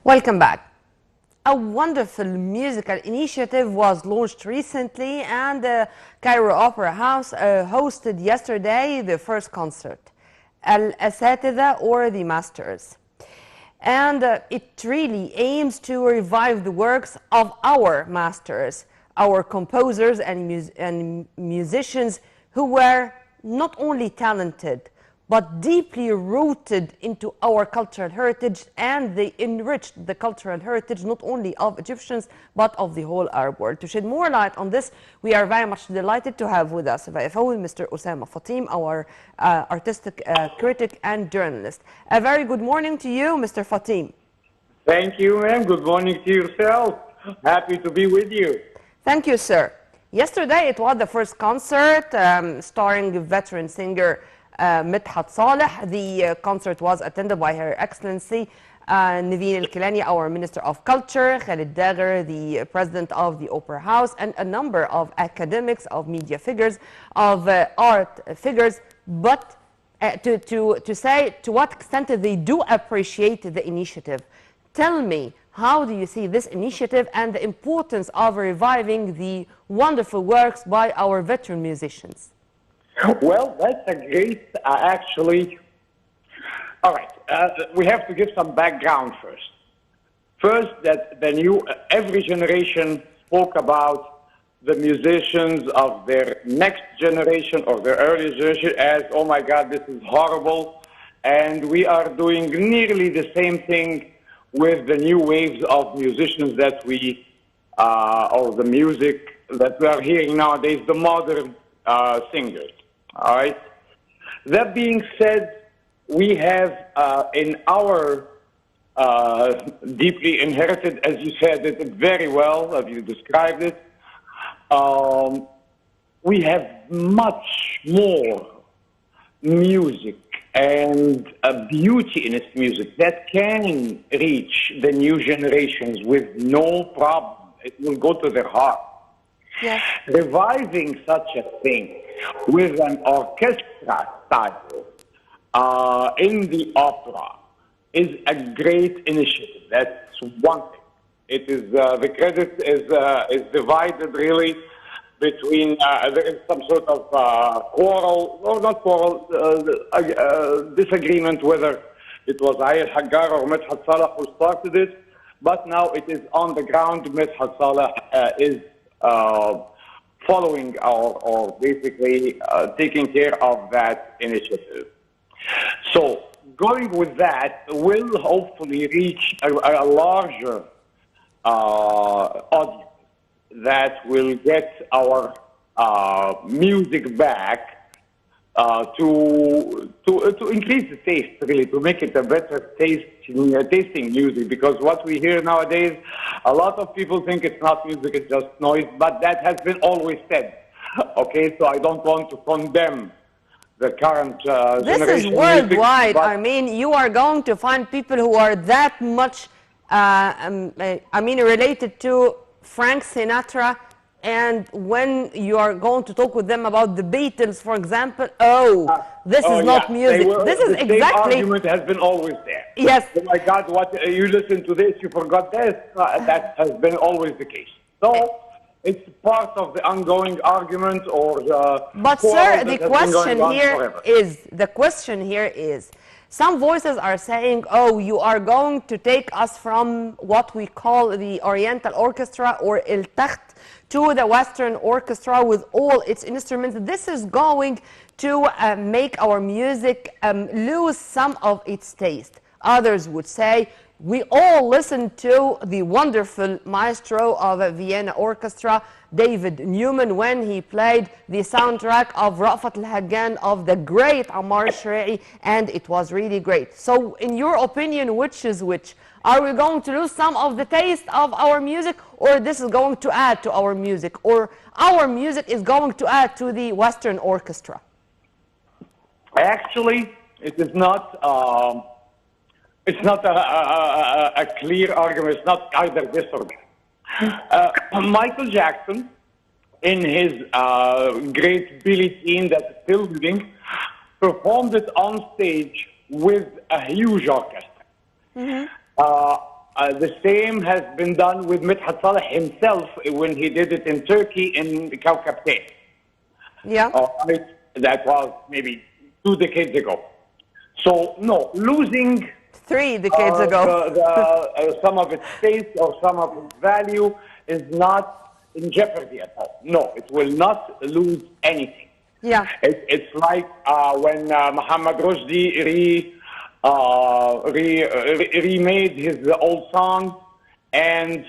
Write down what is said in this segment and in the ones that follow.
Welcome back. A wonderful musical initiative was launched recently, and the Cairo Opera House hosted yesterday the first concert, Al Asatidha, or the Masters. And it really aims to revive the works of our masters, our composers and musicians who were not only talented, but deeply rooted into our cultural heritage, and they enriched the cultural heritage not only of Egyptians, but of the whole Arab world. To shed more light on this, we are very much delighted to have with us via phone Mr. Osama Fateem, our artistic critic and journalist. A very good morning to you, Mr. Fateem. Thank you, ma'am. Good morning to yourself. Happy to be with you. Thank you, sir. Yesterday, it was the first concert starring veteran singer Midhat Saleh. The concert was attended by Her Excellency Naveen Al-Kilani, our Minister of Culture, Khalid Dagher, the President of the Opera House, and a number of academics, of media figures, of art figures. But to say to what extent they do appreciate the initiative, tell me, how do you see this initiative and the importance of reviving the wonderful works by our veteran musicians? Well, that's a great, actually. All right, we have to give some background first. First, that every generation spoke about the musicians of their next generation or their early generation as, oh my God, this is horrible. And we are doing nearly the same thing with the new waves of musicians that or the music that we are hearing nowadays, the modern singers. All right. That being said, we have in our deeply inherited, as you said it very well, as you described it, we have much more music and a beauty in its music that can reach the new generations with no problem. It will go to their heart. Yes. Reviving such a thing with an orchestra style in the opera is a great initiative. That's one thing. It is the credit is divided really between there is some sort of quarrel, or not quarrel, disagreement whether it was Ayel Haggar or Midhat Saleh who started it, but now it is on the ground. Midhat Saleh is following or basically taking care of that initiative. So going with that will hopefully reach a larger audience that will get our music back to increase the taste, really, to make it a better tasting music. Because what we hear nowadays, a lot of people think it's not music, it's just noise, but that has been always said. Okay, so I don't want to condemn the current This is generation worldwide. music, I mean, you are going to find people who are that much, related to Frank Sinatra, and when you are going to talk with them about the Beatles, for example, this is not music. This is the same argument has been always there. Yes. Oh my God, what you listen to this, you forgot this. That has been always the case. So it's part of the ongoing argument or the. But sir, the question here is, some voices are saying, oh, you are going to take us from what we call the Oriental Orchestra or El Takht to the Western Orchestra with all its instruments. This is going to make our music lose some of its taste. Others would say, we all listened to the wonderful maestro of a Vienna Orchestra, David Newman, when he played the soundtrack of Ra'fat Al-Haggan of the great Ammar Shri'i, and it was really great. So in your opinion, which is which? Are we going to lose some of the taste of our music, or this is going to add to our music, or our music is going to add to the Western Orchestra? Actually, it is not. It's not a clear argument. It's not either this or that. Michael Jackson, in his great Billie Jean that's still living, performed it on stage with a huge orchestra. the same has been done with Midhat Saleh himself when he did it in Turkey in Kawkab Tay. Yeah. Right? That was maybe 2 decades ago. So no, losing 3 decades ago. some of its taste or some of its value is not in jeopardy at all. No, it will not lose anything. Yeah. It's like when Muhammad Rushdie remade his old song and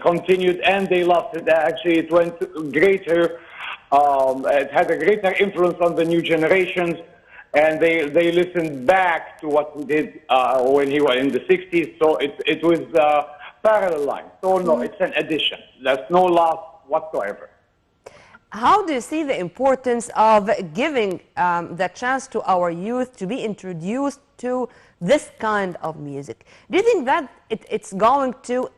continued, and they loved it. Actually, it went greater. It had a greater influence on the new generations, and they listened back to what he did when he was in the 60s. So it was parallel line. So no, it's an addition. There's no loss whatsoever. How do you see the importance of giving the chance to our youth to be introduced to this kind of music? Do you think that it's going to,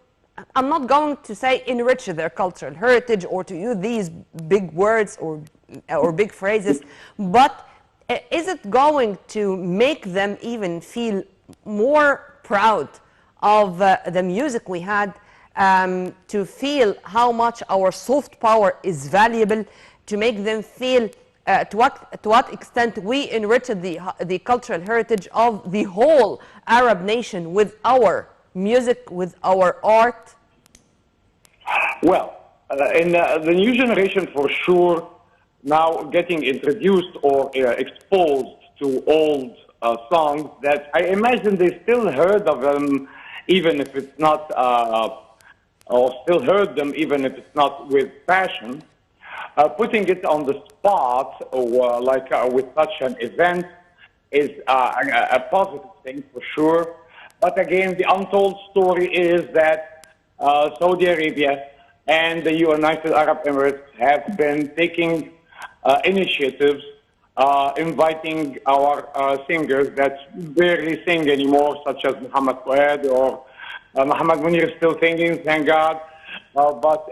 I'm not going to say enrich their cultural heritage or to use these big words or big phrases, but is it going to make them even feel more proud of the music we had, to feel how much our soft power is valuable, to make them feel to what extent we enriched the cultural heritage of the whole Arab nation with our music, with our art? Well, in the new generation, for sure, now getting introduced or exposed to old songs that I imagine they still heard of them, even if it's not, or still heard them, even if it's not with passion. Putting it on the spot, or with such an event, is a positive thing for sure. But again, the untold story is that Saudi Arabia and the United Arab Emirates have been taking initiatives, inviting our singers that barely sing anymore, such as Muhammad Fuad or Muhammad Munir is still singing, thank God.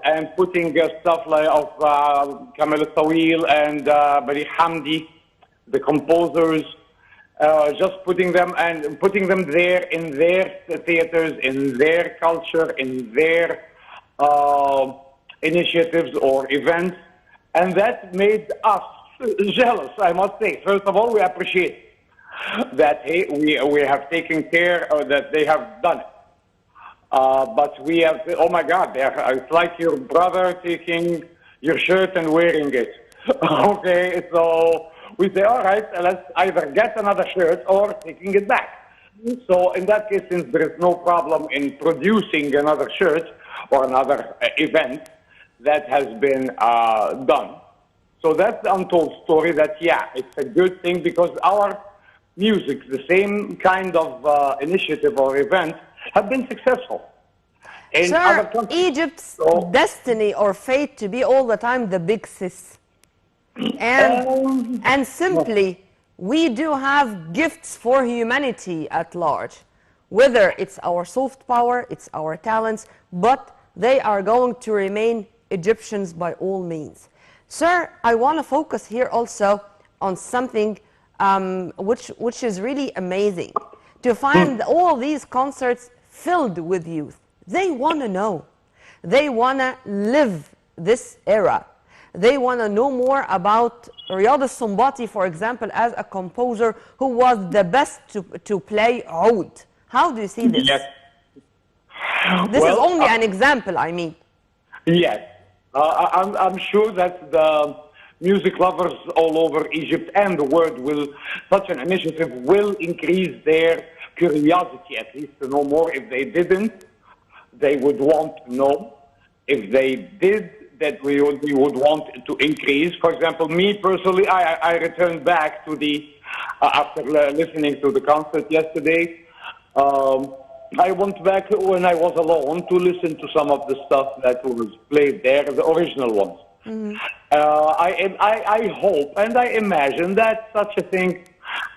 And putting stuff like of Kamel Tawil and Bari Hamdi, the composers, just putting them there in their theaters, in their culture, in their initiatives or events, and that made us jealous, I must say. First of all, we appreciate that we have taken care, or that they have done it. But we have, oh my God, it's like your brother taking your shirt and wearing it. Okay, so we say, all right, let's either get another shirt or taking it back. So in that case, since there is no problem in producing another shirt or another event, that has been done. So that's the untold story that, yeah, it's a good thing because our music, the same kind of initiative or event, have been successful in other Sir, countries. Egypt's destiny or fate to be all the time the big sis. And simply, we do have gifts for humanity at large. Whether it's our soft power, it's our talents, but they are going to remain Egyptians by all means. Sir, I want to focus here also on something which is really amazing. To find all these concerts filled with youth. They want to know. They want to live this era. They want to know more about Riyad al-Sumbati, for example, as a composer who was the best to play oud. How do you see this? Yes. This is only an example, I mean. Yes. I'm sure that the music lovers all over Egypt and the world such an initiative will increase their curiosity, at least to know more. If they didn't, they would want to know. If they did, that we would want to increase. For example, me personally, I returned back to after listening to the concert yesterday, I went back when I was alone to listen to some of the stuff that was played there, the original ones. Mm-hmm. I hope and I imagine that such a thing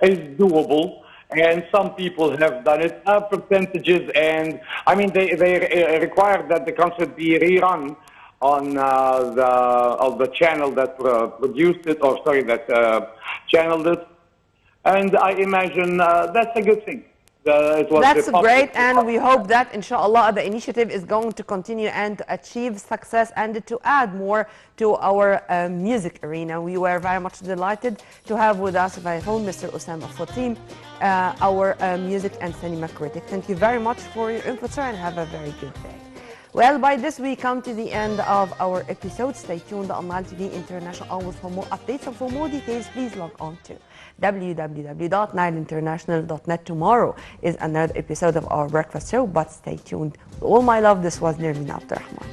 is doable, and some people have done it. Percentages, and I mean they require that the concert be rerun on the channel that produced it, or sorry, that channeled it, and I imagine that's a good thing. It was That's the great, public. and we hope that, inshallah, the initiative is going to continue and to achieve success and to add more to our music arena. We were very much delighted to have with us by phone Mr. Osama Fateem, our music and cinema critic. Thank you very much for your input, sir, and have a very good day. Well, by this we come to the end of our episode. Stay tuned on Nile TV International always for more updates, and for more details, please log on to www.nileinternational.net. Tomorrow is another episode of our breakfast show, but stay tuned. With all my love, this was Nermina Abdurrahman.